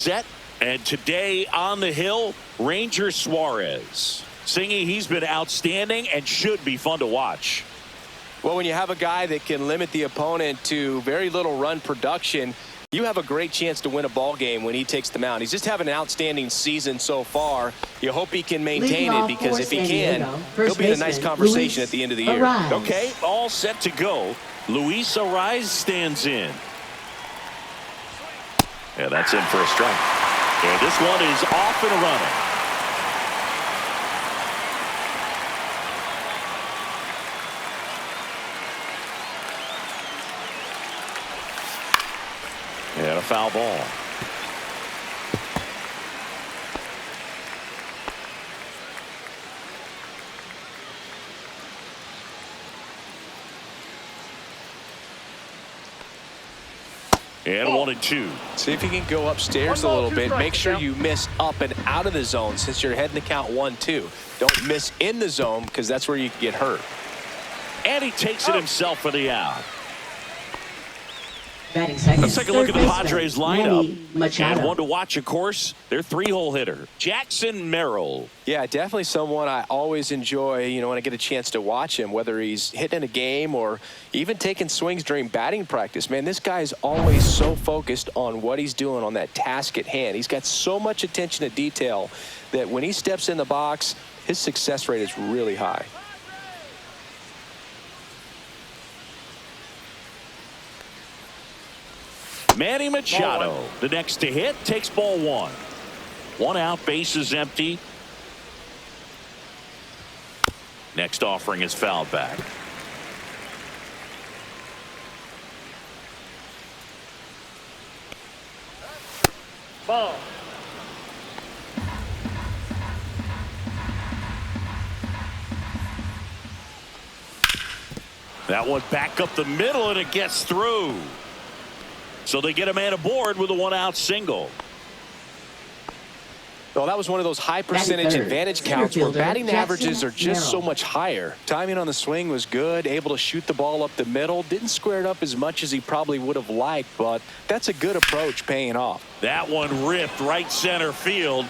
Set, and today on the hill, Ranger Suarez. Singy, he's been outstanding and should be fun to watch. Well, when you have a guy that can limit the opponent to very little run production, you have a great chance to win a ball game when he takes the mound. He's just having an outstanding season so far. You hope he can maintain it, because if he can, he'll be in a nice conversation at the end of the year. Okay, all set to go. Luis Arraez stands in. Yeah, that's in for a strike. And this one is off and running. And a foul ball. And 1-2. See if you can go upstairs a little bit. Make sure you miss up and out of the zone since you're heading to count 1-2. Don't miss in the zone, because that's where you can get hurt. And he takes it himself for the out. Let's take a look at the Padres lineup. And one to watch, of course, their 3-hole hitter, Jackson Merrill. Yeah, definitely someone I always enjoy, when I get a chance to watch him, whether he's hitting a game or even taking swings during batting practice. Man, this guy is always so focused on what he's doing on that task at hand. He's got so much attention to detail that when he steps in the box, his success rate is really high. Manny Machado, the next to hit, takes ball 1. 1 out, bases empty. Next offering is fouled back. Ball. That one back up the middle, and it gets through. So they get a man aboard with a 1-out single. Well, that was one of those high percentage advantage counts where batting averages are just so much higher. Timing on the swing was good, able to shoot the ball up the middle. Didn't square it up as much as he probably would have liked, but that's a good approach paying off. That one ripped right center field.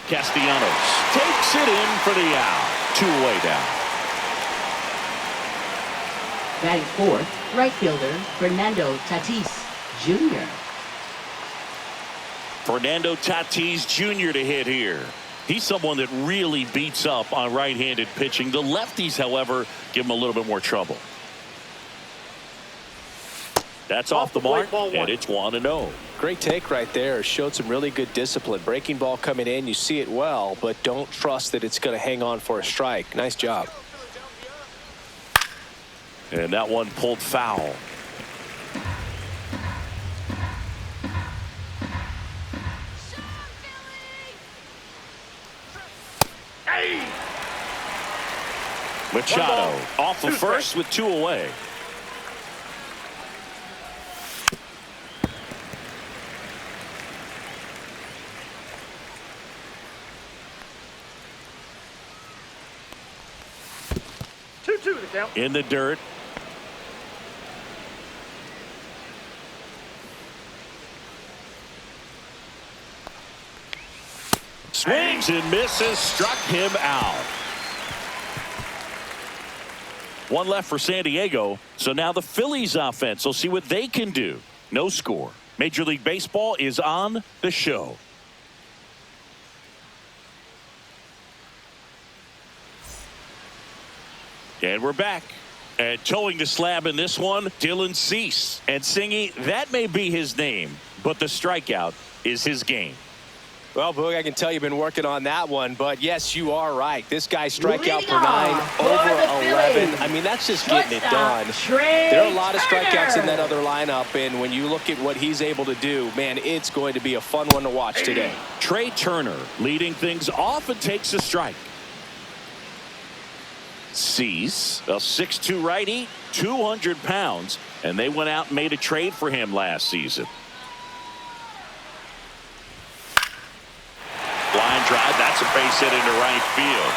Castellanos takes it in for the out. 2-away down. Batting fourth, right fielder Fernando Tatis Jr. Fernando Tatis Jr. to hit here. He's someone that really beats up on right-handed pitching. The lefties, however, give him a little bit more trouble. That's off the mark, and it's 1-0. Great take right there. Showed some really good discipline. Breaking ball coming in, you see it well, but don't trust that it's going to hang on for a strike. Nice job. And that one pulled foul. Machado off the first with 2 away. In the dirt. Swings and misses, struck him out. 1 left for San Diego. So now the Phillies offense will see what they can do. No score. Major League Baseball is on the show. And we're back. And towing the slab in this one, Dylan Cease. And Singy, that may be his name, but the strikeout is his game. Well, Boog, I can tell you've been working on that one, but yes, you are right. This guy strikeout per 9, over 11. I mean, that's just getting it done. There are a lot of strikeouts in that other lineup, and when you look at what he's able to do, man, it's going to be a fun one to watch today. Trey Turner leading things off and takes a strike. Cease, a 6'2" righty, 200 pounds, and they went out and made a trade for him last season. Line drive, that's a base hit into right field.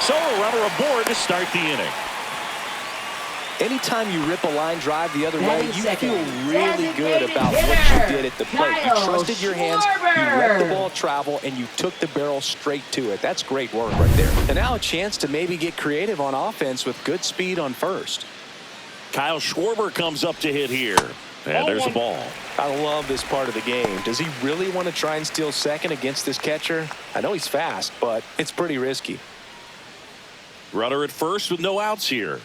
So a runner aboard to start the inning. Anytime you rip a line drive the other way, you second. feel really good Designated about what hitter, you did at the plate. You Kyle trusted your hands, you let the Schwarber. ball travel, and you took the barrel straight to it. That's great work right there. And now a chance to maybe get creative on offense with good speed on first. Kyle Schwarber comes up to hit here. And there's a ball. I love this part of the game. Does he really want to try and steal second against this catcher? I know he's fast, but it's pretty risky. Runner at first with no outs here.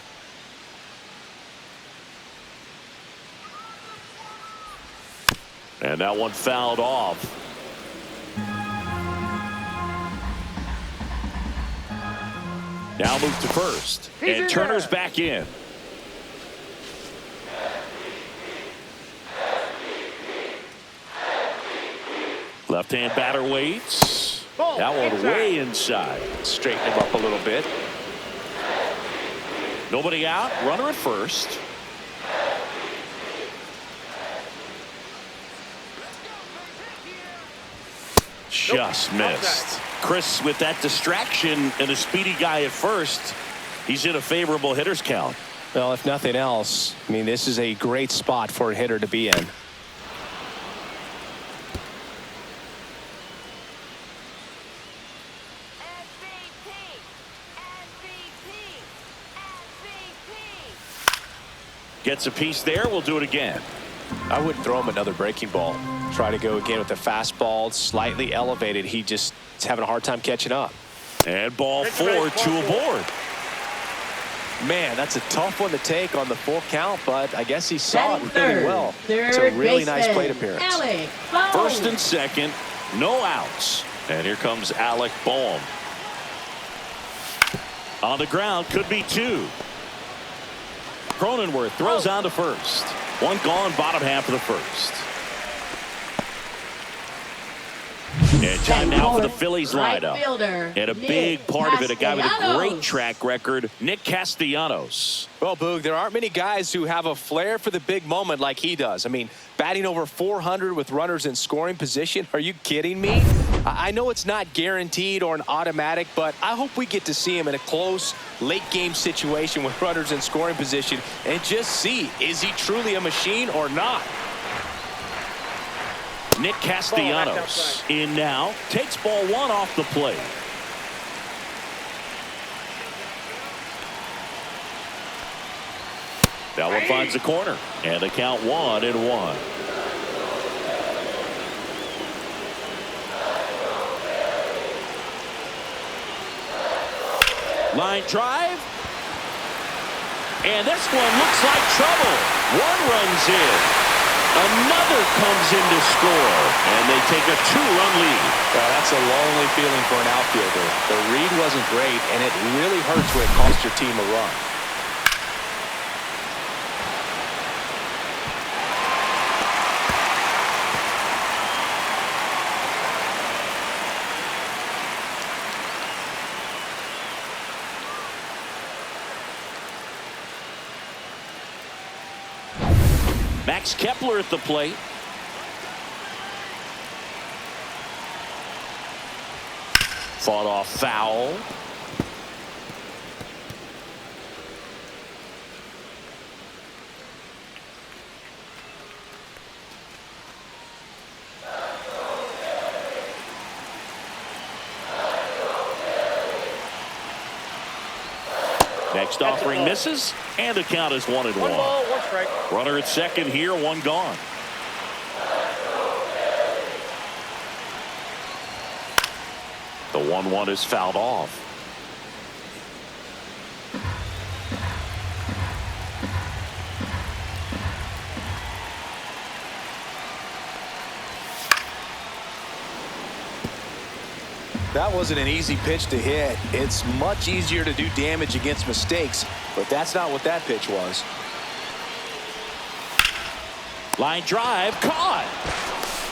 And that one fouled off. Now move to first. And Turner's back in. Left-hand batter waits. That one way inside. Straighten him up a little bit. Nobody out. Runner at first. Just missed. Chris, with that distraction and a speedy guy at first, he's in a favorable hitter's count. Well, if nothing else, I mean, this is a great spot for a hitter to be in. Gets a piece there. We'll do it again. I wouldn't throw him another breaking ball. Try to go again with the fastball, slightly elevated. He just is having a hard time catching up. And ball 4, 2 aboard. Man, that's a tough one to take on the full count, but I guess he saw it really well. It's a Third really nice baseman, plate appearance. Alec Bohm. First and second, no outs. And here comes Alec Bohm. On the ground, could be 2. Cronenworth throws on to first. One gone, bottom half of the first. And time now for the Phillies lineup. And a big part of it, a guy with a great track record, Nick Castellanos. Well, Boog, there aren't many guys who have a flair for the big moment like he does. I mean, batting over 400 with runners in scoring position. Are you kidding me? I know it's not guaranteed or an automatic, but I hope we get to see him in a close, late-game situation with runners in scoring position and just see, is he truly a machine or not? Nick Castellanos in now, takes ball 1 off the plate. That one finds the corner, and the count 1-1. Line drive, and this one looks like trouble. One runs in. Another comes in to score, and they take a 2-run lead. That's a lonely feeling for an outfielder. The read wasn't great, and it really hurts when it costs your team a run. Max Kepler at the plate. Fought off foul. Next offering misses, and the count is 1-1. 1 ball, 1 strike. Runner at second here, 1 gone. The 1-1 is fouled off. That wasn't an easy pitch to hit. It's much easier to do damage against mistakes, but that's not what that pitch was. Line drive, caught.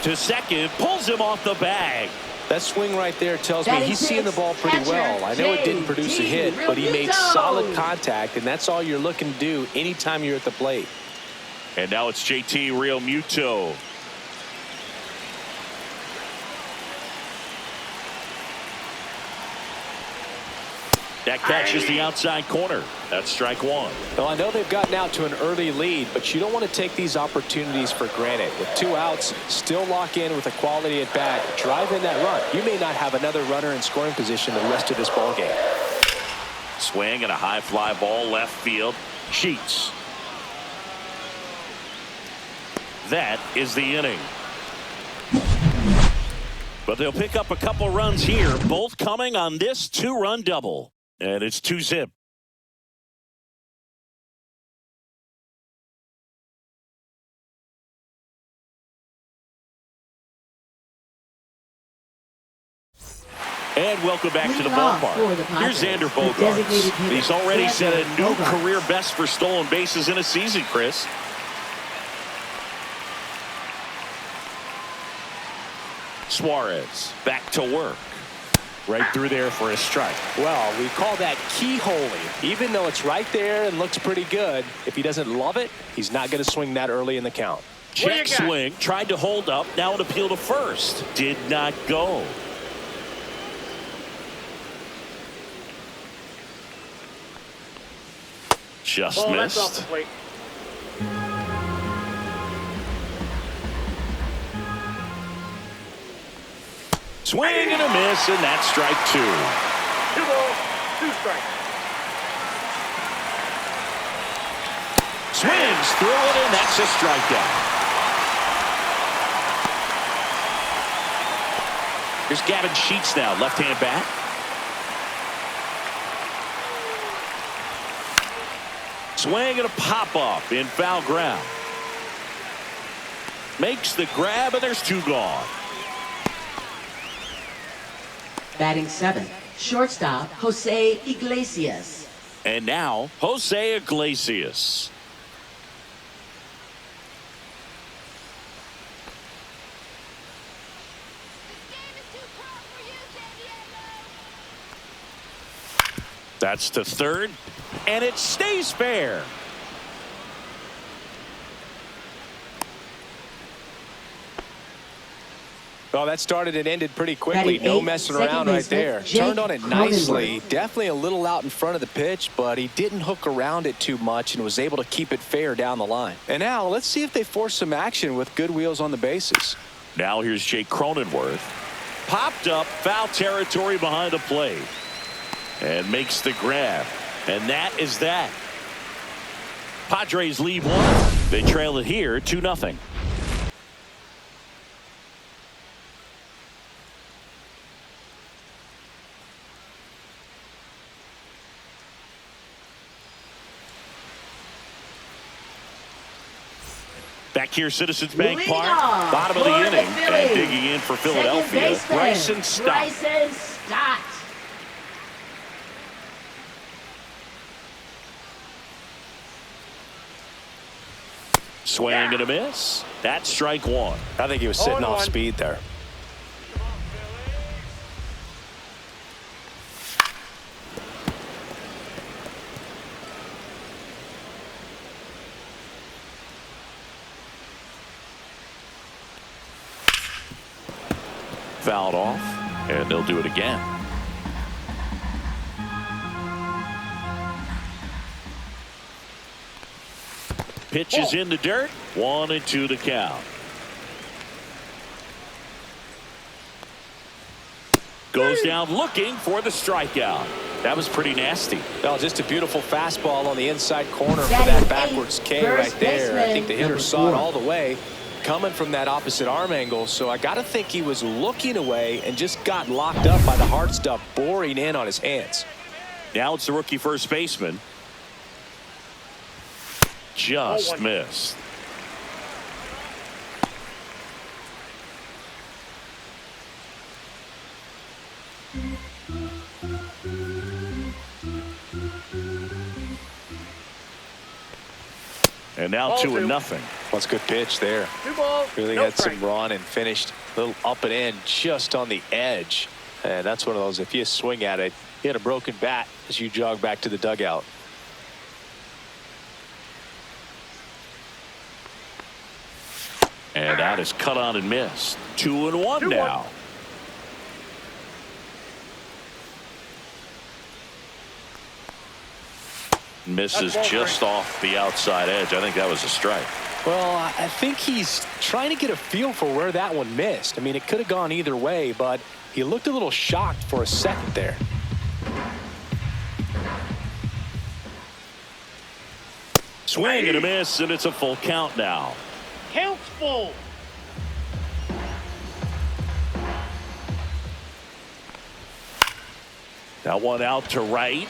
To second, pulls him off the bag. That swing right there tells me he's seeing the ball pretty well. I know it didn't produce a hit, but he made solid contact, and that's all you're looking to do anytime you're at the plate. And now it's JT Realmuto. That catches the outside corner. That's strike one. Well, I know they've gotten out to an early lead, but you don't want to take these opportunities for granted. With 2 outs, still lock in with a quality at bat, drive in that run. You may not have another runner in scoring position the rest of this ball game. Swing and a high fly ball left field. Sheets. That is the inning. But they'll pick up a couple runs here, both coming on this 2-run double. And it's 2-zip. And welcome back to the ballpark. Here's Xander Bogaerts. He's already set a new career best for stolen bases in a season, Chris. Suarez back to work. Right through there for a strike. Well, we call that keyholing. Even though it's right there and looks pretty good, if he doesn't love it, he's not going to swing that early in the count. Check swing. Tried to hold up. Now an appeal to first. Did not go. Just missed. Off the plate. Swing and a miss, and that's strike 2. 2 balls, 2 strikes. Swings through it, and that's a strikeout. Here's Gavin Sheets now, left-hand bat. Swing and a pop-up in foul ground. Makes the grab, and there's 2 gone. Batting 7, shortstop Jose Iglesias. And now, Jose Iglesias. That's to third, and it stays fair. Well, that started and ended pretty quickly. No messing around right there. Turned on it nicely. Definitely a little out in front of the pitch, but he didn't hook around it too much and was able to keep it fair down the line. And now let's see if they force some action with good wheels on the bases. Now here's Jake Cronenworth. Popped up, foul territory behind the plate. And makes the grab. And that is that. Padres lead 1. They trail it here 2-0. Back here, Citizens Bank Park, bottom of the inning, and digging in for Philadelphia, Bryson Stott. Swing and a miss. That's strike 1. I think he was sitting off speed there. Fouled off, and they'll do it again. Pitch is in the dirt. 1-2 to count. Goes down looking for the strikeout. That was pretty nasty. Well, just a beautiful fastball on the inside corner for that backwards K right there. I think the hitter saw it all the way coming from that opposite arm angle, so I got to think he was looking away and just got locked up by the hard stuff boring in on his hands. Now it's the rookie first baseman. Just missed. And now 2-0. Well, it's a good pitch there. 2 balls, really no had strike. some run and finished a little up and in just on the edge. And that's one of those, if you swing at it, you had a broken bat as you jog back to the dugout. And that is cut on and missed. 2-1 now. Misses That's ball just strike. off the outside edge. I think that was a strike. Well, I think he's trying to get a feel for where that one missed. I mean, it could have gone either way, but he looked a little shocked for a second there. Swing and a miss, and it's a full count now. Counts full. That one out to right,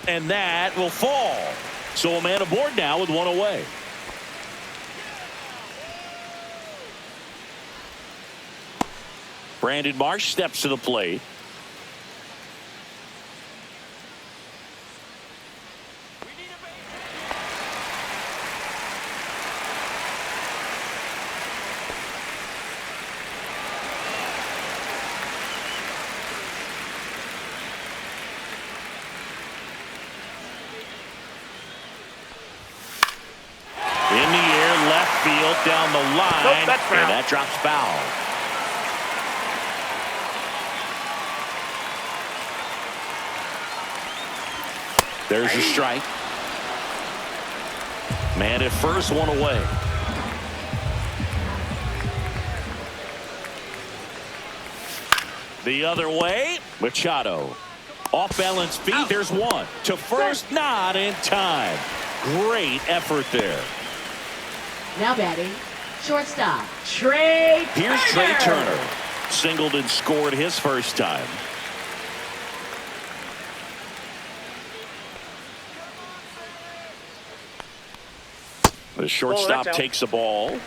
and that will fall. So a man aboard now with one away. Brandon Marsh steps to the plate. In the air, left field, down the line, Nope, that's foul. and that drops foul. There's a strike. Man at first, one away. The other way, Machado. Off balance feet, there's one. To first, not in time. Great effort there. Now batting, shortstop, Trey Turner. Here's Trey Turner. Singled and scored his first time. The shortstop that's out. takes the ball.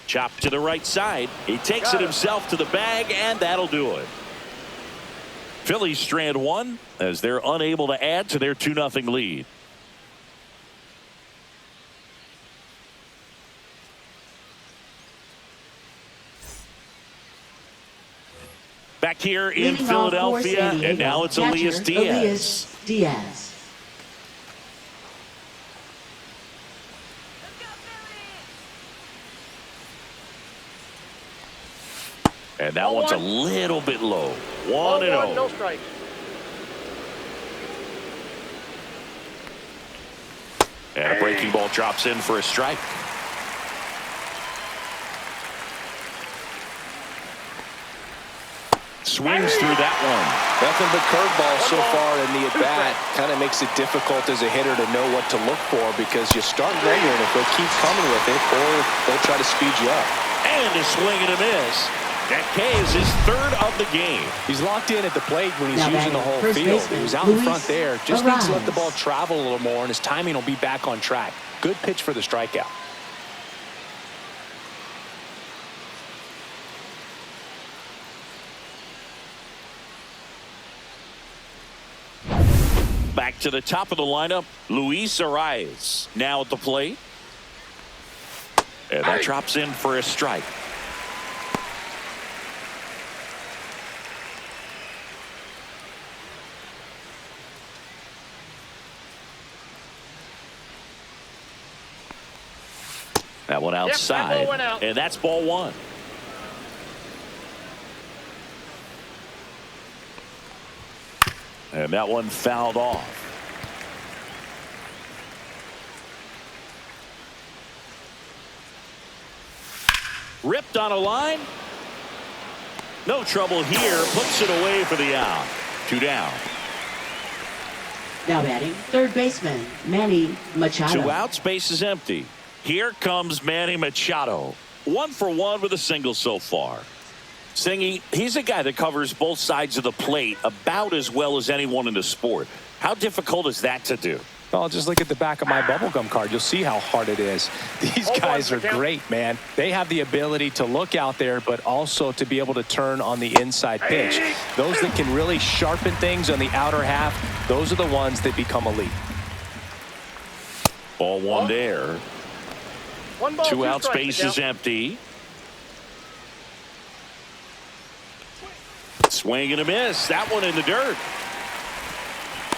Chop to the right side. He takes it himself to the bag, and that'll do it. Phillies strand one as they're unable to add to their 2-0 lead. Back here in Leading off for Philadelphia, San Diego, and now it's catcher, Elias Diaz. Elias Diaz. And that one's a little bit low. 1-0. No strike. And a breaking ball drops in for a strike. Swings through that one. Nothing but curveballs so far in the at-bat. Kind of makes it difficult as a hitter to know what to look for because you start wondering if they'll keep coming with it or they'll try to speed you up. And a swing and a miss. That K is his third of the game. He's locked in at the plate when he's Now using the batting, whole first field. baseman, He was out in Luis front there. Just needs to let the Arraez. ball travel a little more, and his timing will be back on track. Good pitch for the strikeout. Back to the top of the lineup, Luis Arraez now at the plate. And that drops in for a strike. That one outside, that ball went out. and that's ball one. And that one fouled off. Ripped on a line. No trouble here. Puts it away for the out. 2 down. Now batting, third baseman, Manny Machado. 2 outs, base is empty. Here comes Manny Machado. 1 for 1 with a single so far. Singy, he's a guy that covers both sides of the plate about as well as anyone in the sport. How difficult is that to do? Well, just look at the back of my bubblegum card. You'll see how hard it is. These guys are great, man. They have the ability to look out there, but also to be able to turn on the inside pitch. Those that can really sharpen things on the outer half, those are the ones that become elite. Ball one there. 1 ball, 2 outs, strikes, base the is count. empty. Swing and a miss. That one in the dirt.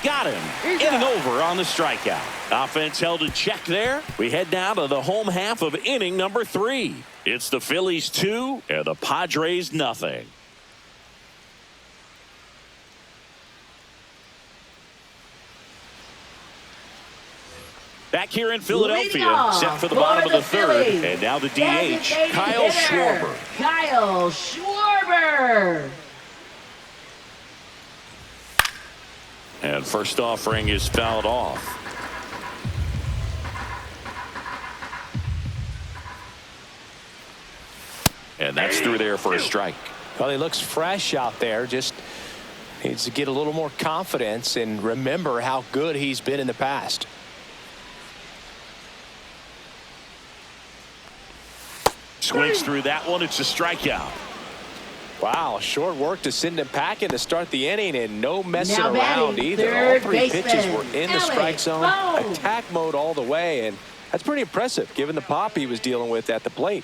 got him. Inning over on the strikeout. Offense held in check there. We head now to the home half of inning number 3. It's the Phillies 2 and the Padres nothing. Back here in Philadelphia, set for the bottom of the third. And now the DH, Kyle Schwarber. Kyle Schwarber. And first offering is fouled off. And that's through there for a strike. Well, he looks fresh out there. Just needs to get a little more confidence and remember how good he's been in the past. Swings through that one. It's a strikeout. Wow, short work to send him packing to start the inning, and no messing Now around batting, either. All 3 baseman, pitches were in the strike zone, Alex attack mode all the way, and that's pretty impressive given the pop he was dealing with at the plate.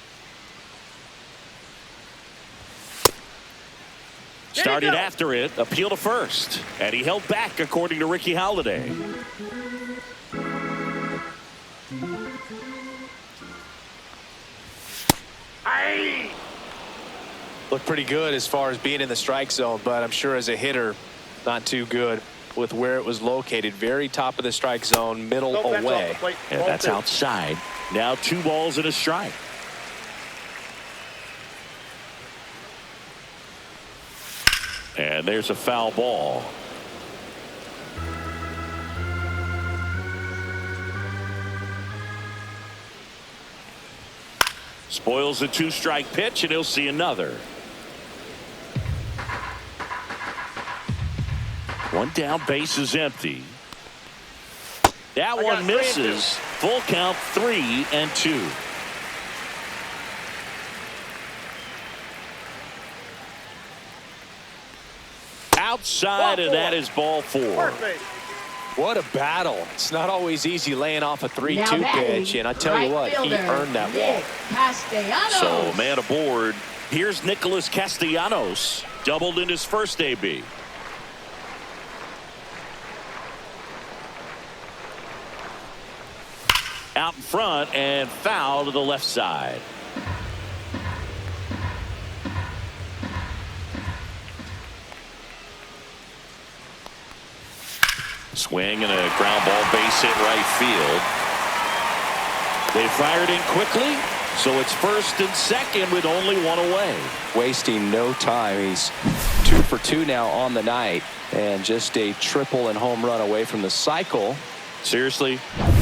Started after it, appeal to first, and he held back according to Ricky Holiday. Looked pretty good as far as being in the strike zone, but I'm sure as a hitter, not too good with where it was located. Very top of the strike zone, middle away. And that's outside. Now 2 balls and a strike. And there's a foul ball. Spoils a 2-strike pitch, and he'll see another. 1 down, base is empty. That one misses. Full count, 3-2. Outside, and that is ball 4. What a battle. It's not always easy laying off a 3-2 pitch, and I tell you what, he earned that walk. So, man aboard. Here's Nicholas Castellanos. Doubled in his first AB. Out in front and foul to the left side. Swing and a ground ball, base hit right field. They fired in quickly, so it's first and second with only 1 away. Wasting no time. He's 2 for 2 now on the night, and just a triple and home run away from the cycle. Seriously,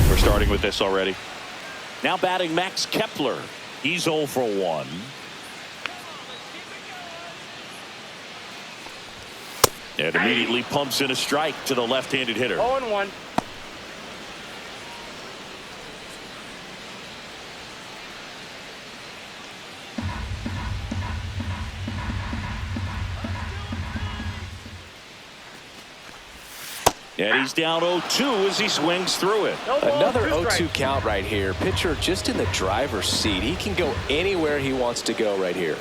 we're starting with this already. Now batting Max Kepler. He's 0 for 1. And immediately pumps in a strike to the left-handed hitter. 0-1. And he's down 0-2 as he swings through it. Another 0-2 count right here. Pitcher just in the driver's seat. He can go anywhere he wants to go right here.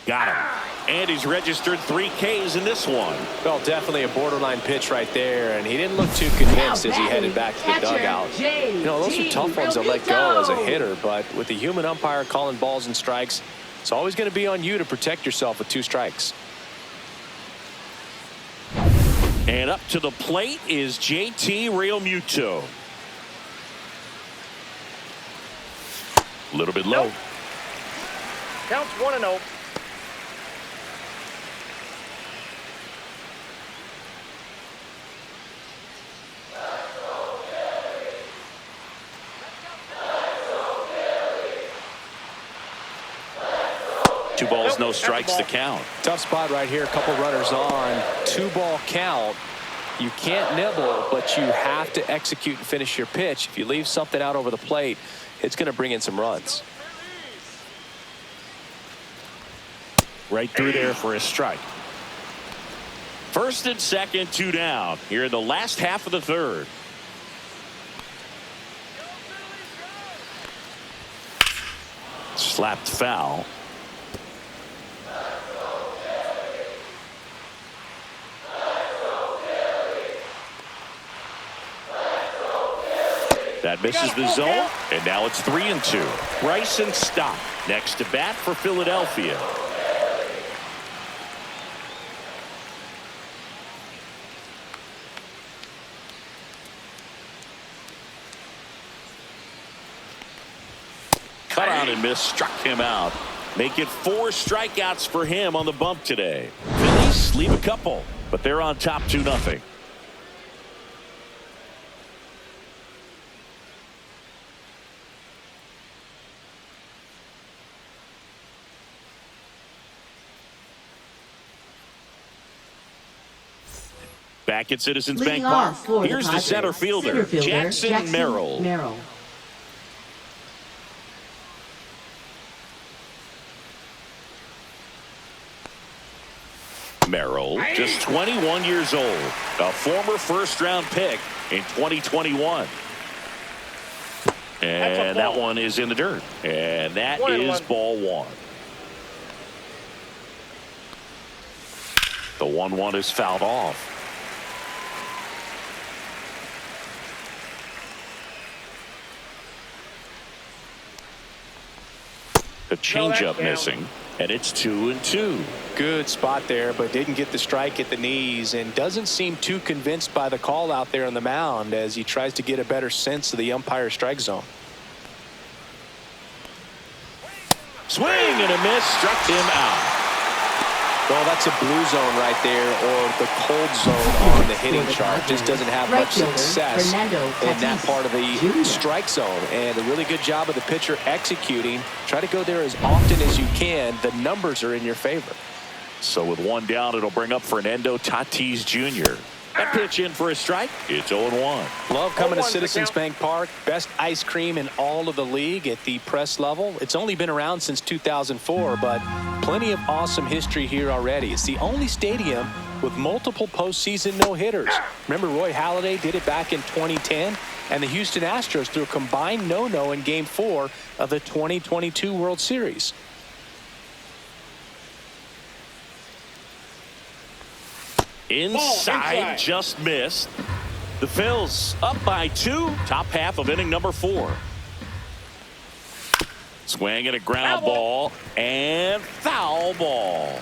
Got him. And he's registered 3 Ks in this one. Well, definitely a borderline pitch right there, and he didn't look too convinced as he headed back to the dugout. You know, those are tough ones to let go as a hitter, but with the human umpire calling balls and strikes, it's always going to be on you to protect yourself with 2 strikes. And up to the plate is JT Realmuto. A little bit low. Counts 1-0. Two balls, no strikes to count. Tough spot right here. A couple runners on. 2-ball count. You can't nibble, but you have to execute and finish your pitch. If you leave something out over the plate, it's going to bring in some runs. Right through there for a strike. First and second, 2 down here in the last half of the third. Slapped foul. That misses the zone, and now it's 3-2. Bryson Stott next to bat for Philadelphia. Cut out and miss, struck him out. Make it 4 strikeouts for him on the bump today. Phillies leave a couple, but they're on top 2-0. Back at Citizens Bank Park. Here's the center fielder, Jackson Merrill. Merrill, just 21 years old, a former first-round pick in 2021. And that one is in the dirt. And that is ball 1. The 1-1 is fouled off. The changeup missing, and it's 2-2. Good spot there, but didn't get the strike at the knees and doesn't seem too convinced by the call out there on the mound as he tries to get a better sense of the umpire strike zone. Swing and a miss, struck him out. Well, that's a blue zone right there, or the cold zone on the hitting chart. Just doesn't have much success in that part of the strike zone. And a really good job of the pitcher executing. Try to go there as often as you can. The numbers are in your favor. So with 1 down, it'll bring up Fernando Tatis Jr. That pitch in for a strike. It's 0-1. Love coming to Citizens Bank Park. Best ice cream in all of the league at the press level. It's only been around since 2004, but plenty of awesome history here already. It's the only stadium with multiple postseason no-hitters. Remember Roy Halladay did it back in 2010, and the Houston Astros threw a combined no-no in Game 4 of the 2022 World Series. Inside, just missed. The Phils up by 2. Top half of inning number 4. Swing and a ground ball and foul ball.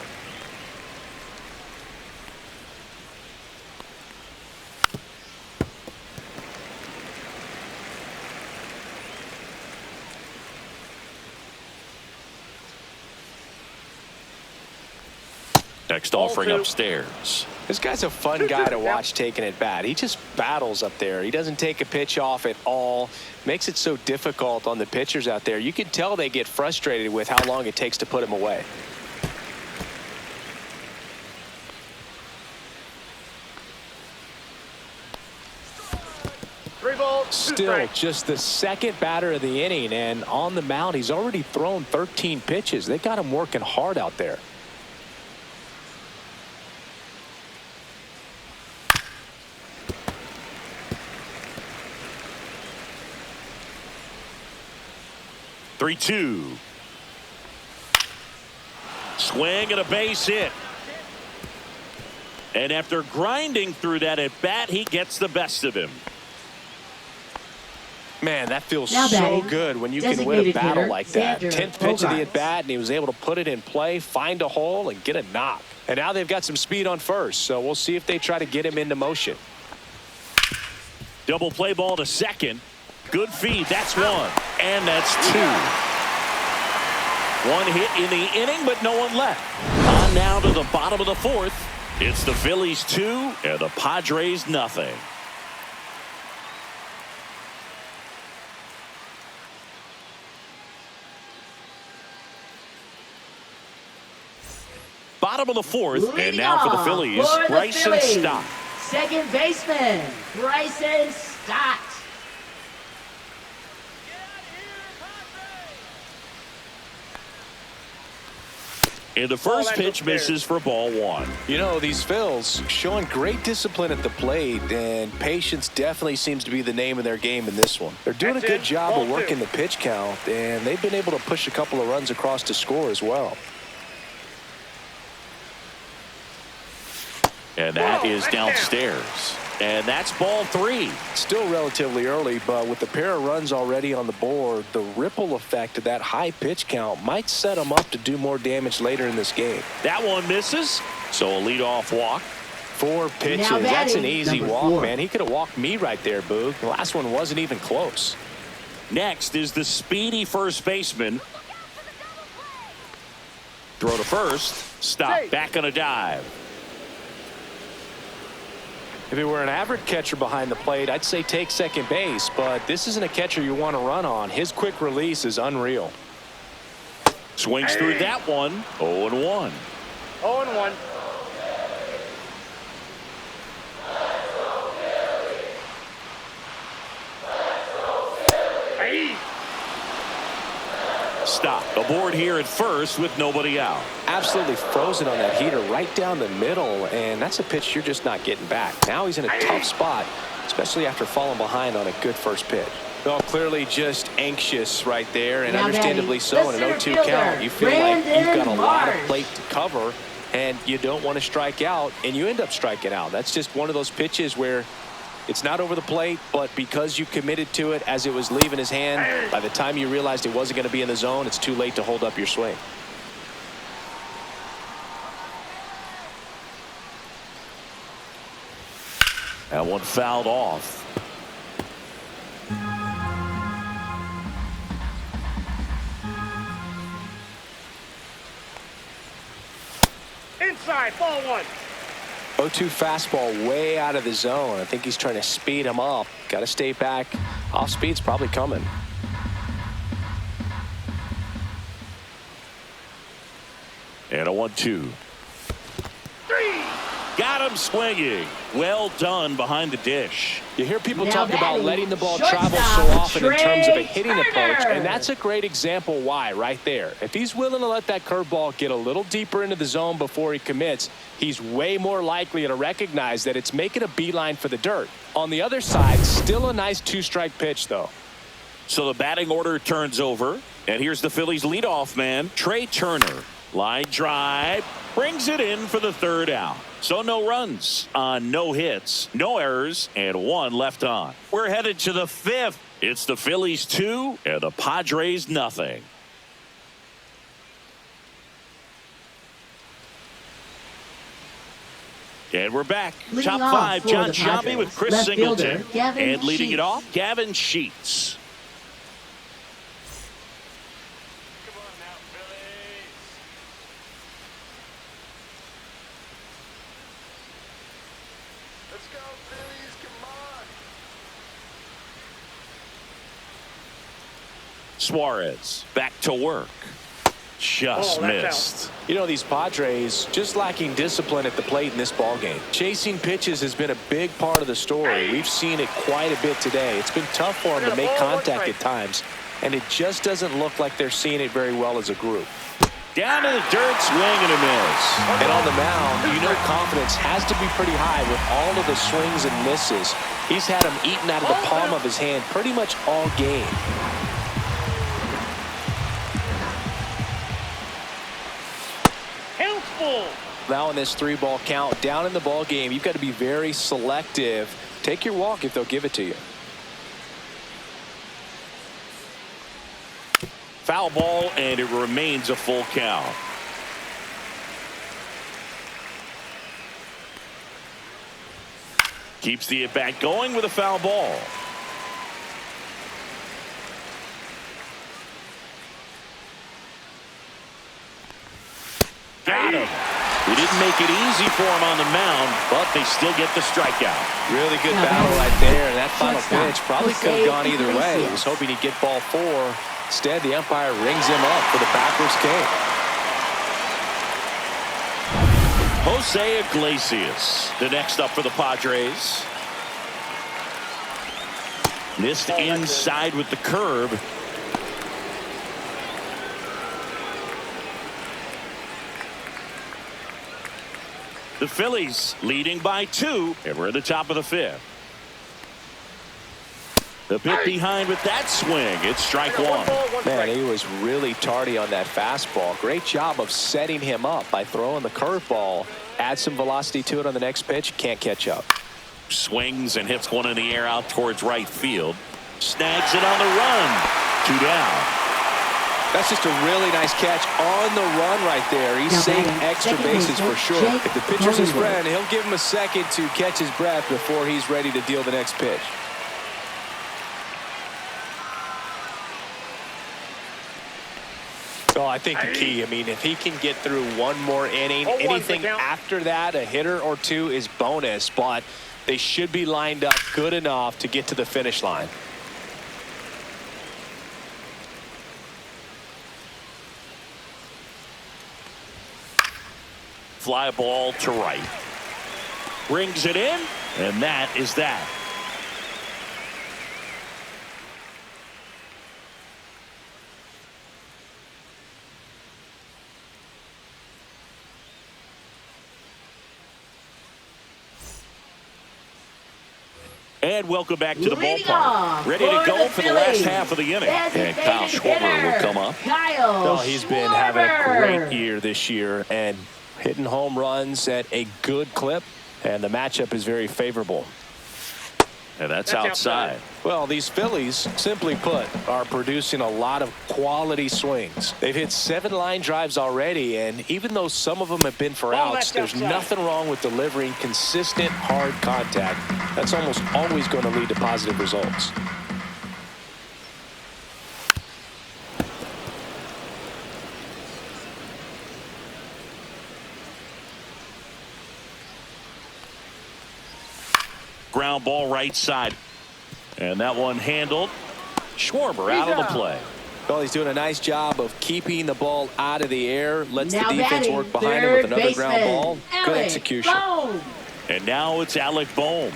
Next offering upstairs. This guy's a fun guy to watch taking at bat. He just battles up there. He doesn't take a pitch off at all. Makes it so difficult on the pitchers out there. You can tell they get frustrated with how long it takes to put him away. Still just the second batter of the inning, and on the mound he's already thrown 13 pitches. They got him working hard out there. Three-two. Swing and a base hit. And after grinding through that at bat, he gets the best of him. Man, that feels so good when you can win a battle like that. 10th pitch of the at bat, and he was able to put it in play, find a hole, and get a knock. And now they've got some speed on first, so we'll see if they try to get him into motion. Double play ball to second. Good feed. That's 1. And that's 2. 1 hit in the inning, but no one left. On now to the bottom of the 4th. It's the Phillies 2 and the Padres nothing. Bottom of the 4th, and now for the Phillies, Bryson Stott. Second baseman, Bryson Stott. And the first pitch misses for ball one. You know, these Phils showing great discipline at the plate, and patience definitely seems to be the name of their game in this one. They're doing a good job of working the pitch count, and they've been able to push a couple of runs across to score as well. And that is downstairs. And that's ball three. Still relatively early, but with the pair of runs already on the board, the ripple effect of that high pitch count might set them up to do more damage later in this game. That one misses, so a leadoff walk. 4 pitches. That's an easy walk, man. He could have walked me right there, Boog. The last one wasn't even close. Next is the speedy first baseman. Throw to first. Stop. Back on a dive. If it were an average catcher behind the plate, I'd say take second base, but this isn't a catcher you want to run on. His quick release is unreal. Swings through that one. 0-1. 0-1. Stop. Aboard here at first with nobody out. Absolutely frozen on that heater right down the middle, and that's a pitch you're just not getting back. Now he's in a tough spot, especially after falling behind on a good first pitch. Well, clearly just anxious right there, and understandably so. In an 0-2 count, you feel like you've got a lot of plate to cover, and you don't want to strike out, and you end up striking out. That's just one of those pitches where it's not over the plate, but because you committed to it as it was leaving his hand, by the time you realized it wasn't going to be in the zone, it's too late to hold up your swing. That one fouled off. Inside, ball one. 0-2 fastball way out of the zone. I think he's trying to speed him up. Got to stay back. Off speed's probably coming. And a 1-2. Got him swinging. Well done behind the dish. You hear people talk about letting the ball travel so often in terms of a hitting approach, and that's a great example why right there. If he's willing to let that curveball get a little deeper into the zone before he commits, he's way more likely to recognize that it's making a beeline for the dirt. On the other side, still a nice 2-strike pitch, though. So the batting order turns over, and here's the Phillies leadoff man, Trey Turner. Line drive, brings it in for the third out. So no runs on no hits, no errors, and 1 left on. We're headed to the 5th. It's the Phillies 2 and the Padres nothing. And we're back. Leading Top 5, off John for the Sciambi Padres, with Chris left Singleton. fielder, Gavin And leading it Sheets. off, Gavin Sheets. Suarez back to work. Just missed. You know, these Padres just lacking discipline at the plate in this ballgame. Chasing pitches has been a big part of the story. We've seen it quite a bit today. It's been tough for them to make contact at times, and it just doesn't look like they're seeing it very well as a group. Down to the dirt, swing and a miss. And on the mound, you know confidence has to be pretty high with all of the swings and misses. He's had them eaten out of the palm of his hand pretty much all game. Now in this 3-ball count, down in the ball game, you've got to be very selective. Take your walk if they'll give it to you. Foul ball, and it remains a full count. Keeps the at-bat going with a foul ball. Got him. We didn't make it easy for him on the mound, but they still get the strikeout. Really good battle right there, and that final pitch probably could have gone either way. He was hoping he'd get ball 4. Instead, the umpire rings him up for the backwards K. Jose Iglesias, the next up for the Padres. Missed inside with the curve. The Phillies leading by 2, and we're at the top of the 5th. The bit behind with that swing. It's strike 1. Man, he was really tardy on that fastball. Great job of setting him up by throwing the curveball. Add some velocity to it on the next pitch. Can't catch up. Swings and hits one in the air out towards right field. Snags it on the run. 2 down. That's just a really nice catch on the run right there. He's saving extra bases for sure. If the pitcher's his friend, he'll give him a second to catch his breath before he's ready to deal the next pitch. Well, I think the key, I mean, if he can get through one more inning, anything after that, a hitter or two is bonus, but they should be lined up good enough to get to the finish line. Fly ball to right. Brings it in, and that is that. And welcome back to the ballpark. Ready to go for the last half of the inning. And Kyle Schwarber will come up. Oh, he's been having a great year this year and hitting home runs at a good clip. And the matchup is very favorable. And that's outside. Well, these Phillies, simply put, are producing a lot of quality swings. They've hit 7 line drives already, and even though some of them have been for outs, there's nothing wrong with delivering consistent, hard contact. That's almost always going to lead to positive results. Ground ball right side. And that one handled. Schwarber out of the play. Well, he's doing a nice job of keeping the ball out of the air. Lets the defense work behind him with another ground ball. Good execution. And now it's Alec Bohm.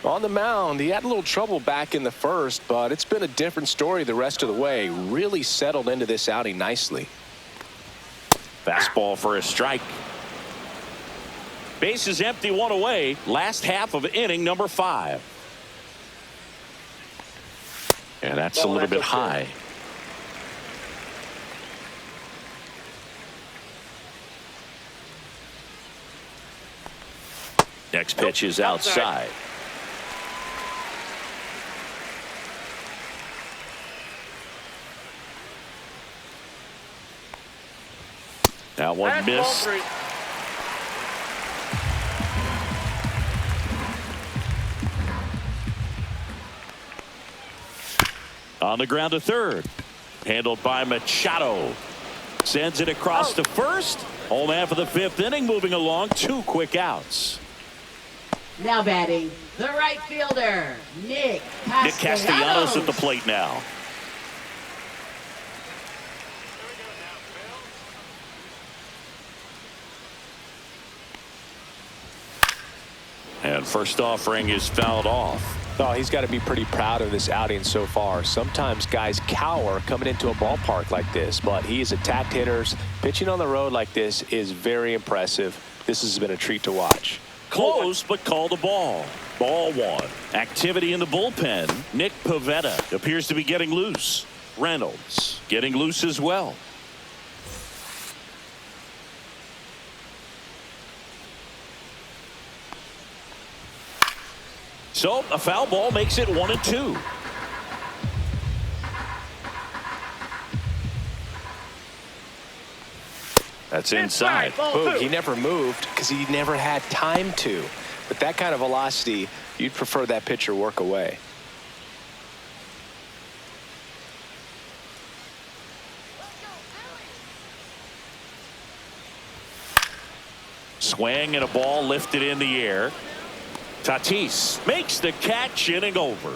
On the mound, he had a little trouble back in the first, but it's been a different story the rest of the way. Really settled into this outing nicely. Fastball for a strike. Base is empty, 1 away. Last half of inning number 5. And that's a little bit high. Next pitch is outside. That one missed. On the ground to third. Handled by Machado. Sends it across to first. Home half of the 5th inning moving along. 2 quick outs. Now batting, the right fielder, Nick Castellanos at the plate now. And first offering is fouled off. Oh, he's got to be pretty proud of this outing so far. Sometimes guys cower coming into a ballpark like this, but he's attacked hitters. Pitching on the road like this is very impressive. This has been a treat to watch. Close, but called a ball. Ball 1. Activity in the bullpen. Nick Pivetta appears to be getting loose. Reynolds getting loose as well. So a foul ball makes it 1-2. That's inside. Boom. He never moved because he never had time to. But that kind of velocity, you'd prefer that pitcher work away. Swing and a ball lifted in the air. Tatis makes the catch, inning over.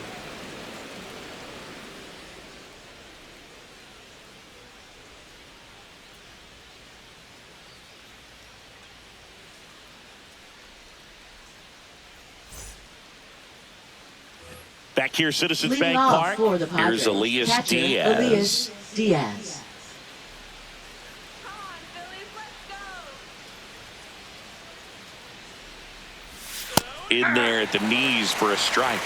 Back here, Citizens Bank Park. Here's Elias Diaz. in there at the knees for a strike.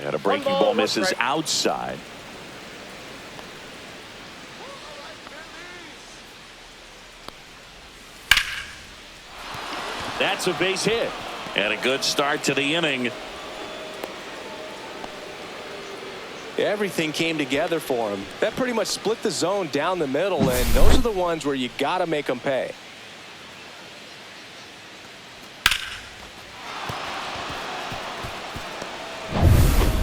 And a breaking ball misses outside. That's a base hit. And a good start to the inning. Everything came together for him. That pretty much split the zone down the middle, and those are the ones where you got to make them pay.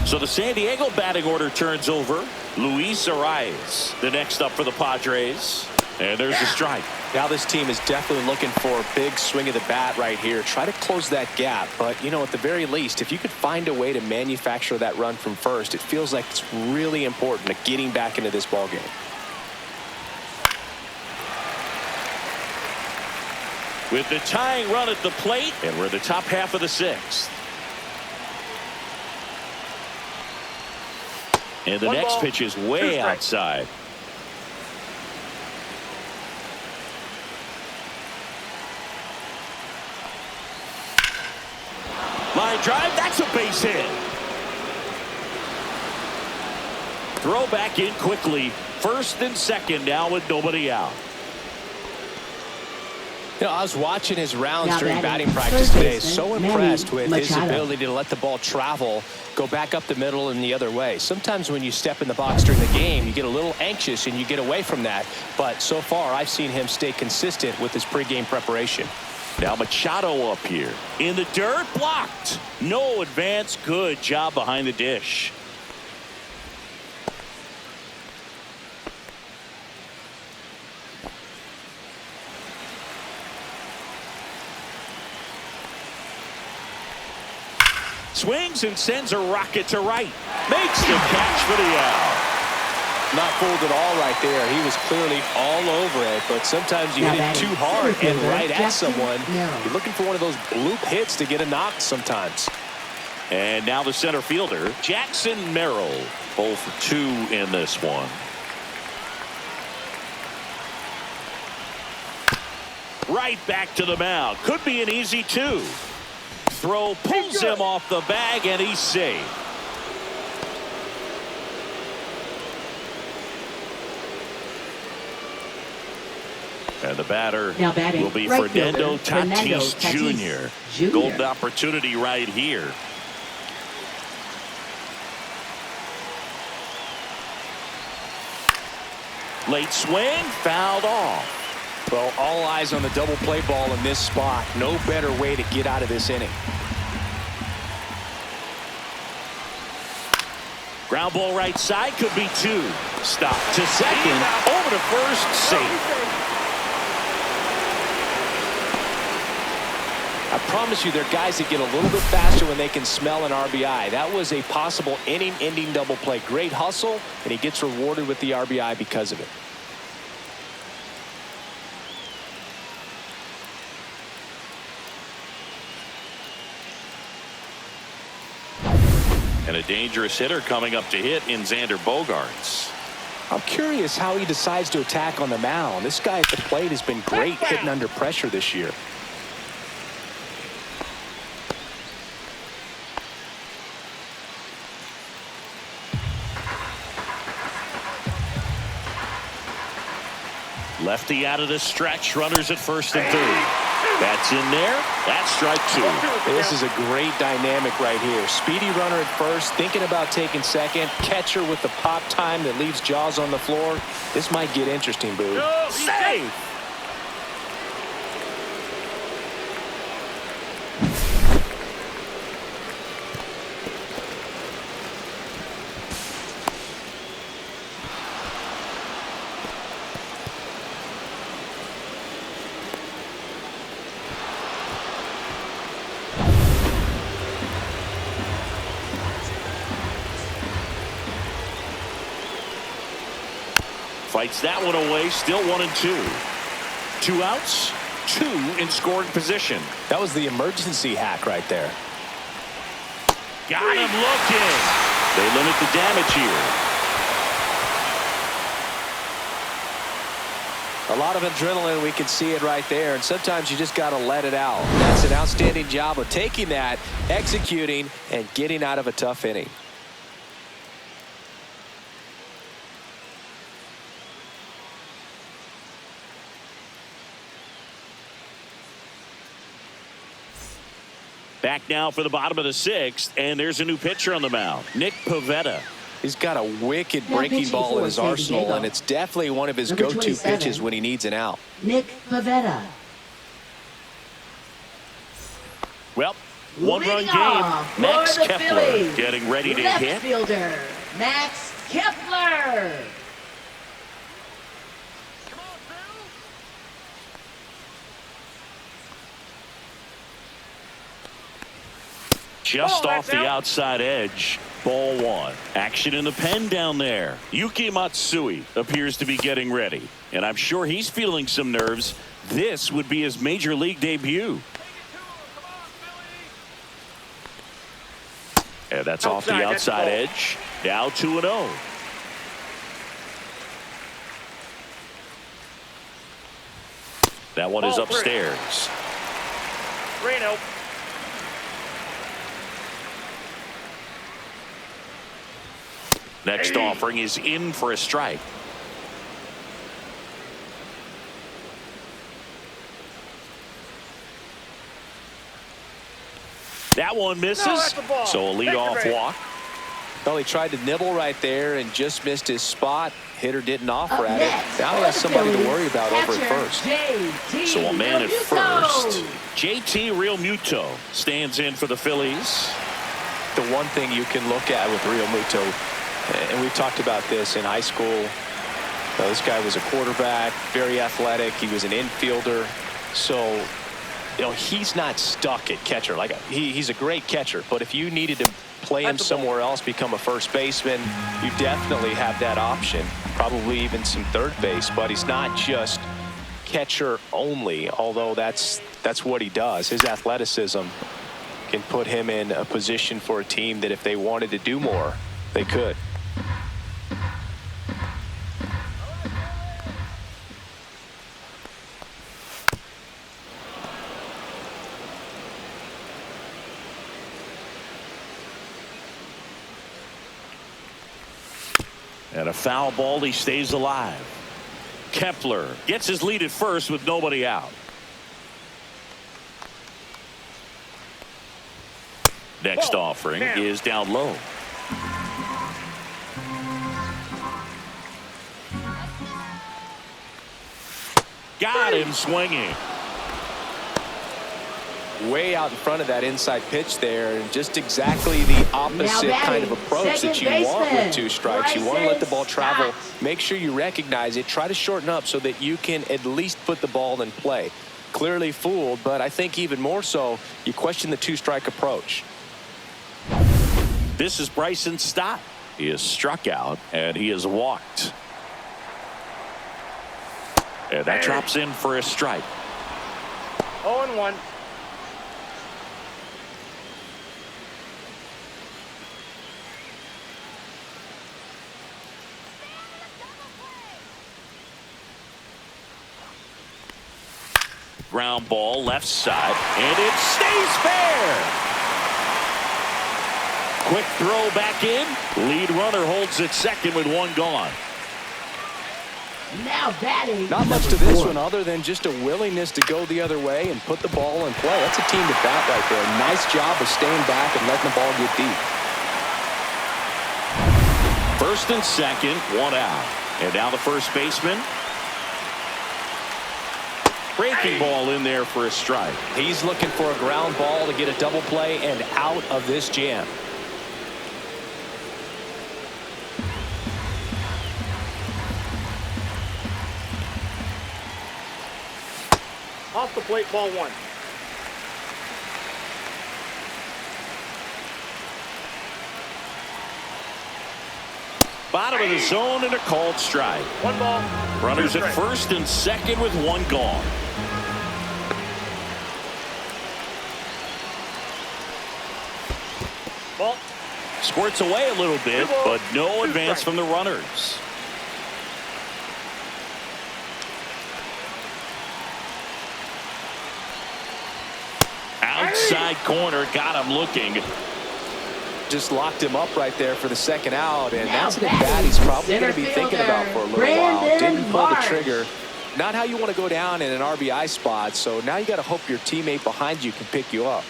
So the San Diego batting order turns over. Luis Arias, the next up for the Padres. And there's a strike. Now this team is definitely looking for a big swing of the bat right here. Try to close that gap. But, you know, at the very least, if you could find a way to manufacture that run from first, it feels like it's really important to getting back into this ball game. With the tying run at the plate, and we're the top half of the sixth. And the next pitch is way outside. Line drive, that's a base hit. Throw back in quickly. First and second now with nobody out. You know, I was watching his rounds during batting practice today. So impressed with his ability to let the ball travel, go back up the middle and the other way. Sometimes when you step in the box during the game, you get a little anxious and you get away from that. But so far, I've seen him stay consistent with his pregame preparation. Now Machado up here. In the dirt, blocked. No advance. Good job behind the dish. Swings and sends a rocket to right. Makes the catch for the out. Not fooled at all right there. He was clearly all over it, but sometimes you hit it too hard and right at someone. You're looking for one of those bloop hits to get a knock sometimes. And now the center fielder, Jackson Merrill, 0 for 2 in this one. Right back to the mound. Could be an easy 2. Throw pulls him off the bag, and he's safe. And the batter will be Fernando Tatis Jr. Golden opportunity right here. Late swing, fouled off. Well, all eyes on the double play ball in this spot. No better way to get out of this inning. Ground ball right side, could be 2. Stop to second, over to first, safe. I promise you, there are guys that get a little bit faster when they can smell an RBI. That was a possible inning-ending double play. Great hustle, and he gets rewarded with the RBI because of it. And a dangerous hitter coming up to hit in Xander Bogaerts. I'm curious how he decides to attack on the mound. This guy at the plate has been great hitting under pressure this year. Lefty out of the stretch, runners at first and third. That's in there. That's strike 2. This is a great dynamic right here. Speedy runner at first, thinking about taking second. Catcher with the pop time that leaves Jaws on the floor. This might get interesting, Boo. Safe. Fights that one away, still 1 and 2. 2 outs, 2 in scoring position. That was the emergency hack right there. Got him looking. They limit the damage here. A lot of adrenaline, we can see it right there, and sometimes you just got to let it out. That's an outstanding job of taking that, executing, and getting out of a tough inning. Back now for the bottom of the sixth, and there's a new pitcher on the mound, Nick Pivetta. He's got a wicked breaking ball in his arsenal, and it's definitely one of his go-to pitches when he needs an out. Nick Pivetta. Well, one-run game. Max Kepler getting ready to hit. Left fielder, Max Kepler. Just off the outside edge. Ball one. Action in the pen down there. Yuki Matsui appears to be getting ready. And I'm sure he's feeling some nerves. This would be his major league debut. And that's off the outside edge. Now 2-0. That one is upstairs. 3-0. Next offering is in for a strike. That one misses. So a leadoff walk. Well, he tried to nibble right there and just missed his spot. Hitter didn't offer at it. Now he has somebody to worry about over at first. So a man at first. JT Real Muto stands in for the Phillies. The one thing you can look at with Real Muto, and we've talked about this in high school, this guy was a quarterback, very athletic. He was an infielder. So, you know, he's not stuck at catcher. Like he's a great catcher, but if you needed to play him somewhere else, become a first baseman, you definitely have that option. Probably even some third base, but he's not just catcher only, although that's what he does. His athleticism can put him in a position for a team that if they wanted to do more, they could. And a foul ball, he stays alive. Kepler gets his lead at first with nobody out. Next offering is down low. Got him swinging. Way out in front of that inside pitch there, and just exactly the opposite kind of approach that you want with two strikes. You want to let the ball travel, make sure you recognize it, try to shorten up so that you can at least put the ball in play. Clearly fooled, but I think even more so, you question the two-strike approach. This is Bryson Stott. He is struck out and he is walked. And that drops in for a strike. 0-1. Ground ball left side, and it stays fair. Quick throw back in. Lead runner holds at second with one gone. Now batting. Not much to this one other than just a willingness to go the other way and put the ball in play. That's a team to bat right there. Nice job of staying back and letting the ball get deep. First and second, one out. And now the first baseman. Breaking ball in there for a strike. He's looking for a ground ball to get a double play and out of this jam. Off the plate, ball one. Bottom of the zone and a called strike. One ball. Runners at first and second with one gone. Ball. Squirts away a little bit, but no advance from the runners. corner, got him looking. Just locked him up right there for the second out, and that's an at-bat he's probably going to be thinking about for a little while. Didn't pull the trigger. Not how you want to go down in an RBI spot, so now you got to hope your teammate behind you can pick you up.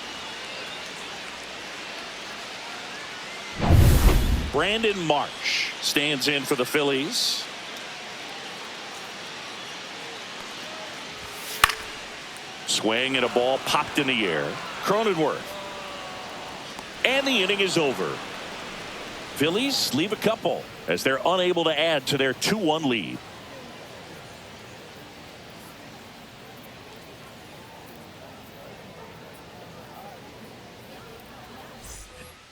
Brandon Marsh stands in for the Phillies. Swing and a ball popped in the air. Cronenworth. And the inning is over. Phillies leave a couple as they're unable to add to their 2-1 lead.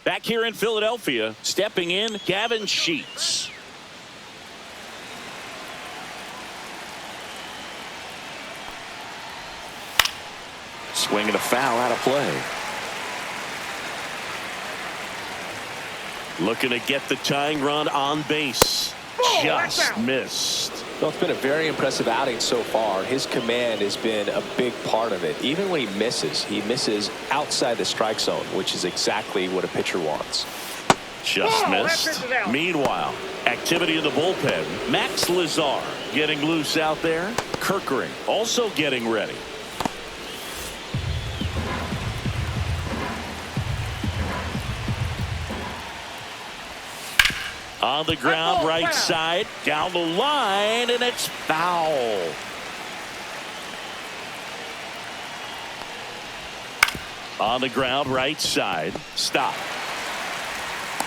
Back here in Philadelphia, stepping in, Gavin Sheets. Swing and a foul out of play. Looking to get the tying run on base. Just missed. Well, it's been a very impressive outing so far. His command has been a big part of it. Even when he misses outside the strike zone, which is exactly what a pitcher wants. Just missed. Meanwhile, activity in the bullpen. Max Lazar getting loose out there. Kirkering also getting ready. On the ground, right side, down the line, and it's foul. On the ground, right side, stop.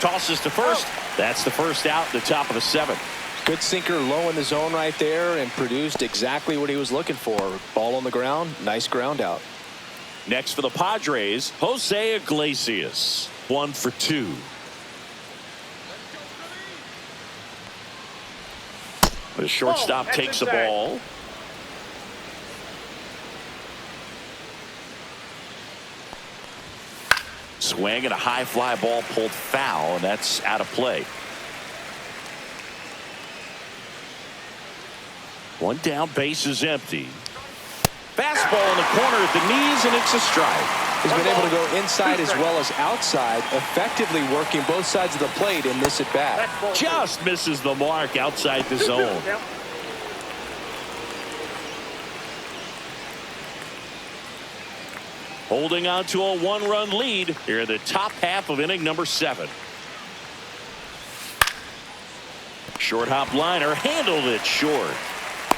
Tosses to first. That's the first out, the top of the 7th. Good sinker low in the zone right there and produced exactly what he was looking for. Ball on the ground, nice ground out. Next for the Padres, Jose Iglesias, 1 for 2. The shortstop takes the ball. Swing and a high fly ball pulled foul, and that's out of play. One down, base is empty. Fastball in the corner at the knees, and it's a strike. He's been able to go inside as well as outside, effectively working both sides of the plate in this at bat. Just misses the mark outside the zone. Holding on to a 1-run lead here in the top half of inning number 7. Short hop liner handled it short.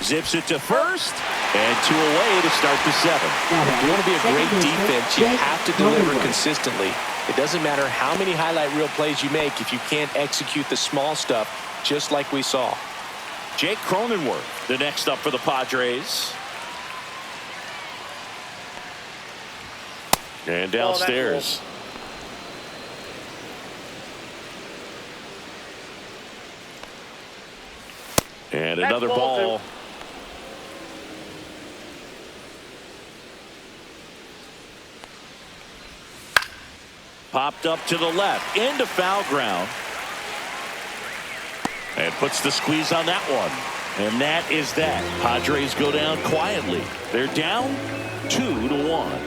Zips it to first, and 2 away to start the 7th. If you want to be a great defense, you have to deliver consistently. It doesn't matter how many highlight reel plays you make if you can't execute the small stuff, just like we saw. Jake Cronenworth, the next up for the Padres. And downstairs. And another ball. Popped up to the left, into foul ground. And puts the squeeze on that one. And that is that. Padres go down quietly. They're down 2-1.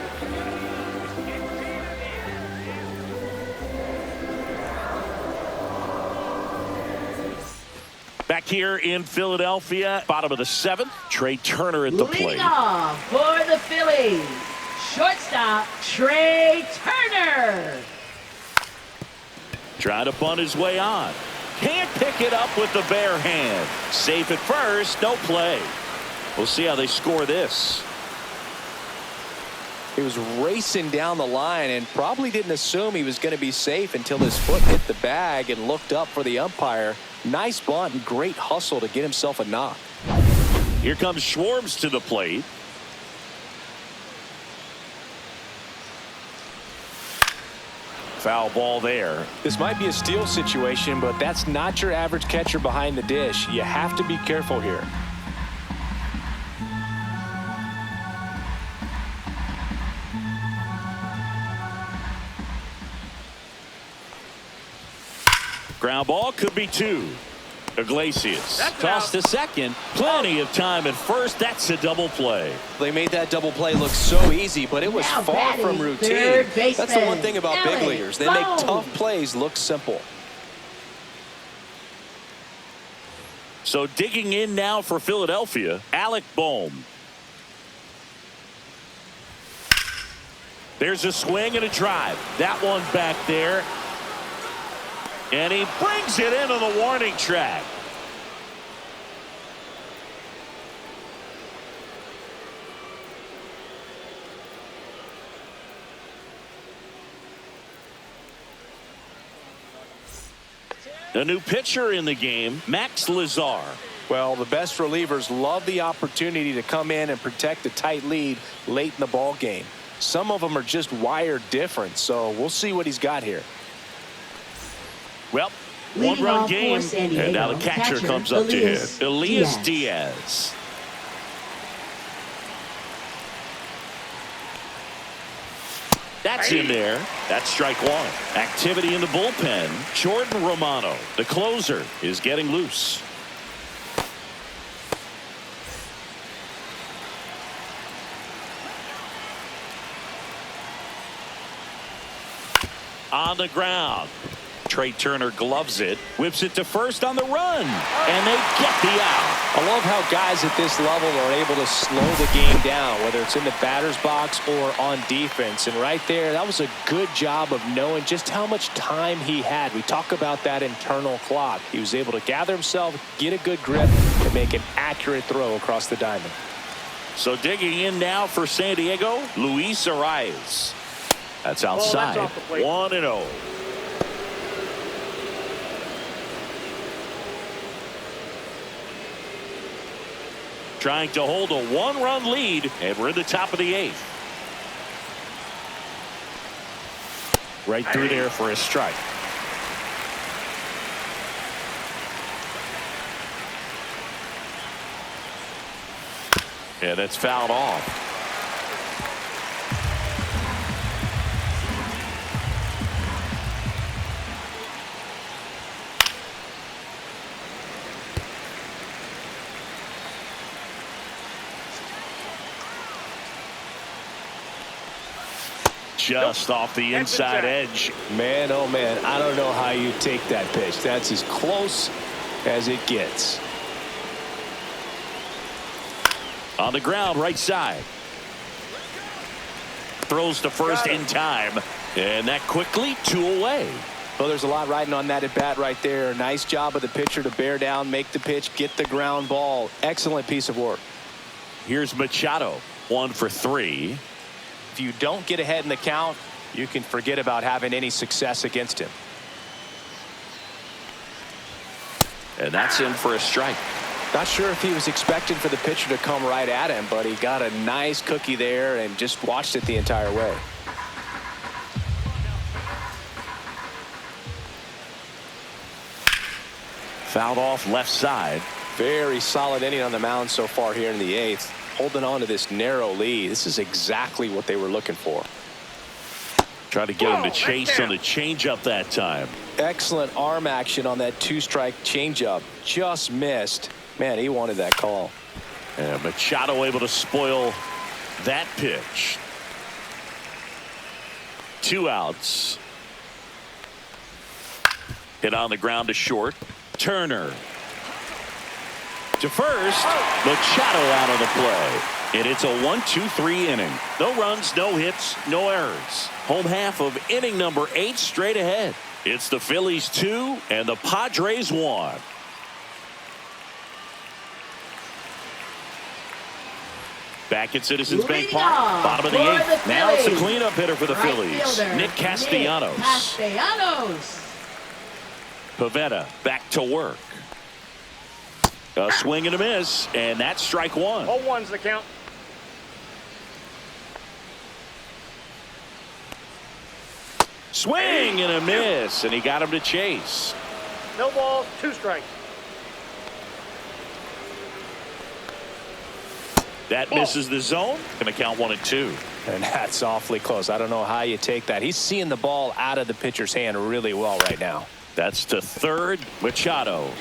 Back here in Philadelphia, bottom of the 7th, Trey Turner at the plate. Leading off for the Phillies, shortstop Trey Turner. Trying to bunt his way on. Can't pick it up with the bare hand. Safe at first, no play. We'll see how they score this. He was racing down the line and probably didn't assume he was going to be safe until his foot hit the bag and looked up for the umpire. Nice bunt and great hustle to get himself a knock. Here comes Schwartz to the plate. Foul ball there. This might be a steal situation, but that's not your average catcher behind the dish. You have to be careful here. Ground ball could be 2. Iglesias That's tossed out. to second. Plenty of time at first. That's a double play. They made that double play look so easy, but it was Now far batting, from routine. third That's the one baseman, thing about big Alex leaguers. They make Bohm. tough plays look simple. So digging in now for Philadelphia, Alec Bohm. There's a swing and a drive. That one back there. And he brings it into the warning track. A new pitcher in the game, Max Lazar. Well, the best relievers love the opportunity to come in and protect a tight lead late in the ball game. Some of them are just wired different, so we'll see what he's got here. Well, Leading one-run off for game, San Diego, and now the catcher comes up to hit. Elias Diaz. That's in there. That's strike one. Activity in the bullpen. Jordan Romano, the closer, is getting loose. On the ground. Trey Turner gloves it, whips it to first on the run, and they get the out. I love how guys at this level are able to slow the game down, whether it's in the batter's box or on defense. And right there, that was a good job of knowing just how much time he had. We talk about that internal clock. He was able to gather himself, get a good grip, and make an accurate throw across the diamond. So digging in now for San Diego, Luis Arias. That's outside. That's off the plate. 1-0. Trying to hold a one-run lead, and we're in the top of the eighth. Right through there for a strike. And it's fouled off. Just off the inside edge. Man, oh man, I don't know how you take that pitch. That's as close as it gets. On the ground, right side. Throws to first in time. And that quickly, 2 away. Well, there's a lot riding on that at bat right there. Nice job of the pitcher to bear down, make the pitch, get the ground ball. Excellent piece of work. Here's Machado, 1 for 3. If you don't get ahead in the count, you can forget about having any success against him. And that's in for a strike. Not sure if he was expecting for the pitcher to come right at him, but he got a nice cookie there and just watched it the entire way. Fouled off left side. Very solid inning on the mound so far here in the eighth. Holding on to this narrow lead. This is exactly what they were looking for. Try to get him to chase on the changeup that time. Excellent arm action on that 2-strike changeup. Just missed. Man, he wanted that call. And Machado able to spoil that pitch. 2 outs. Hit on the ground to short. Turner to first. Machado out of the play. And it's a 1-2-3 inning. No runs, no hits, no errors. Home half of inning number 8 straight ahead. It's the Phillies 2 and the Padres 1. Back at Citizens Bank Park, bottom of the 8th. Now it's the cleanup hitter for the Phillies, Nick Castellanos. Pivetta back to work. A swing and a miss, and that's strike 1. 0-1's the count. Swing and a miss, and he got him to chase. No balls, 2 strikes. That misses the zone. Going to count 1 and 2. And that's awfully close. I don't know how you take that. He's seeing the ball out of the pitcher's hand really well right now. That's to third. Machado.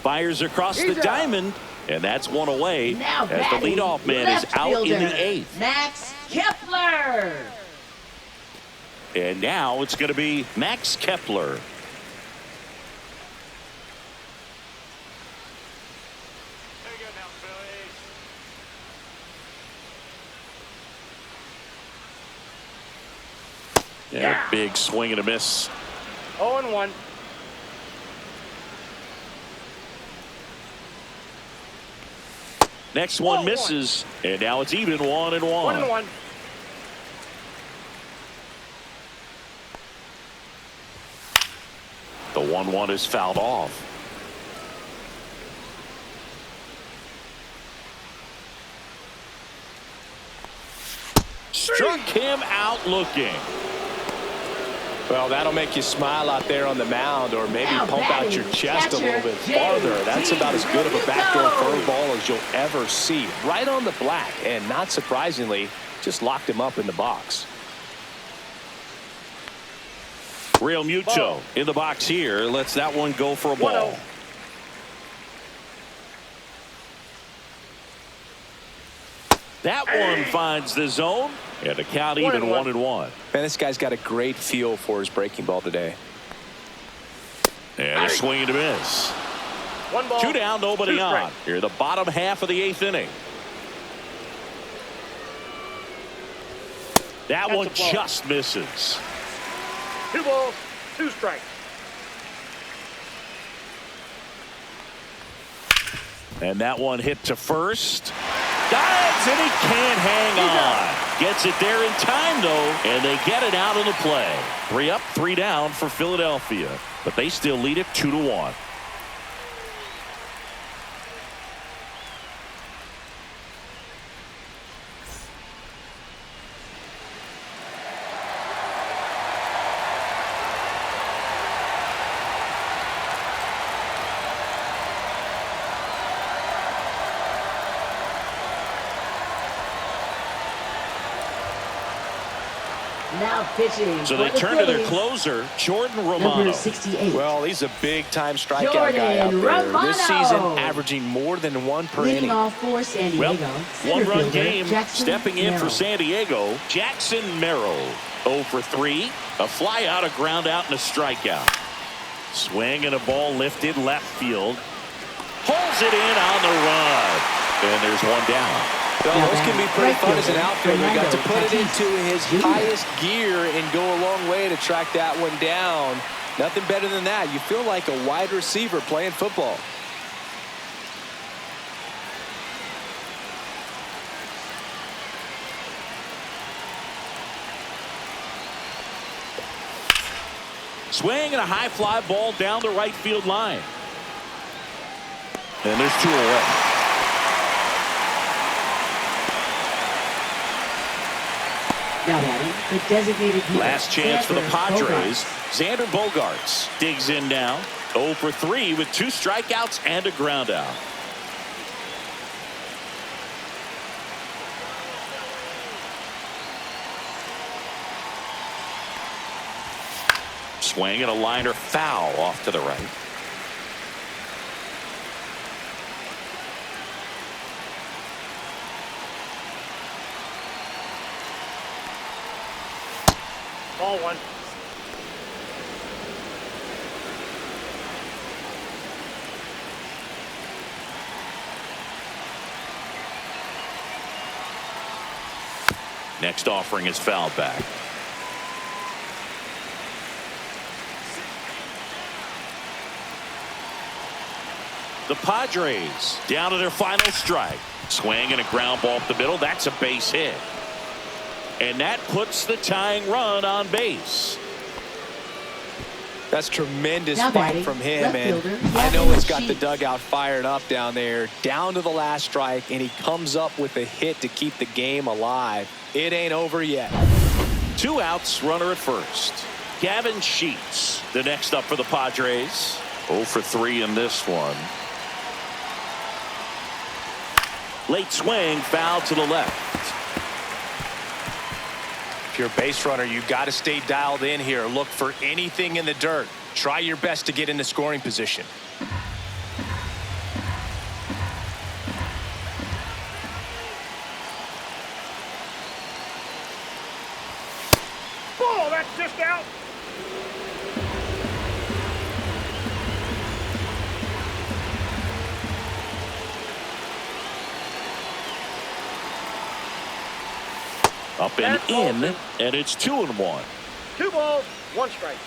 Fires across the diamond, and that's one away Now as the batting, leadoff man is left out in fielder, the eighth. Max Kepler. And now it's going to be Max Kepler. Yeah, big swing and a miss. 0-1. Next one misses, and now it's even 1-1. 1-1. The 1-1 is fouled off. Struck him out looking. Well, that'll make you smile out there on the mound, or maybe Now pump out your batting, chest a little bit catcher, farther. That's about as good of a backdoor Go. curveball as you'll ever see. Right on the black, and not surprisingly, just locked him up in the box. Real Muto in the box here. Lets that one go for a ball. 1-0. That one finds the zone, and the count even 1-1. Man, this guy's got a great feel for his breaking ball today. And a swing and a miss. 1 ball. 2 down, nobody 2 on. strikes. Here, the bottom half of the 8th inning. That That's one a ball. just misses. 2 balls, 2 strikes. And that one hit to first. Dives, and he can't hang on. Gets it there in time, though, and they get it out of the play. 3 up, 3 down for Philadelphia, but they still lead it 2-1. Now pitching. So for they the turn to their Phillies, closer, Jordan number Romano. 68. Well, he's a big-time strikeout Jordan guy out there. Romano. This season, averaging more than 1 per Leading inning. off for San Diego. Well, center one-run fielder, game. Jackson Stepping in for Merrill. San Diego, Jackson Merrill. 0 for 3. A fly out, a ground out, and a strikeout. Swing and a ball lifted left field. Pulls it in on the run. And there's one down. Well, those can be pretty Right fun as an fielder, outfielder. He got to put it Fernando into his Tatis Jr. highest gear and go a long way to track that one down. Nothing better than that. You feel like a wide receiver playing football. Swing and a high fly ball down the right field line. And there's 2 away. Now batting, the designated hitter, Last chance for the Xander Padres. Bogaerts. Xander Bogaerts digs in now. 0 for 3 with 2 strikeouts and a ground out. Swing and a liner foul off to the right. Ball 1. Next offering is fouled back. The Padres down to their final strike. Swing and a ground ball up the middle. That's a base hit. And that puts the tying run on base. That's tremendous Now fight batting, from him, left and fielder, I know Gavin it's got the Sheets. dugout fired up down there, down to the last strike, and he comes up with a hit to keep the game alive. It ain't over yet. 2 outs, runner at first. Gavin Sheets, the next up for the Padres. 0 for 3 in this one. Late swing, foul to the left. If you're a base runner, you've got to stay dialed in here. Look for anything in the dirt. Try your best to get into scoring position. Up and That's ball in, two. and it's 2-1. 2 balls, 1 strike.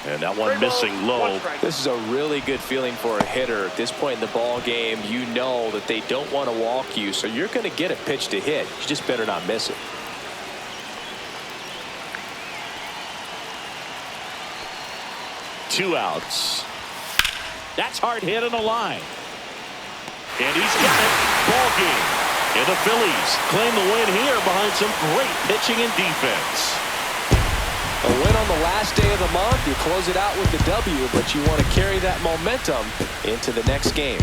And that one 3 missing balls, low. 1 strike. This is a really good feeling for a hitter at this point in the ball game. You know that they don't want to walk you, so you're going to get a pitch to hit. You just better not miss it. Two outs. That's hard hit on the line. And he's got it. Ball game. And the Phillies claim the win here behind some great pitching and defense. A win on the last day of the month. You close it out with the W, but you want to carry that momentum into the next game.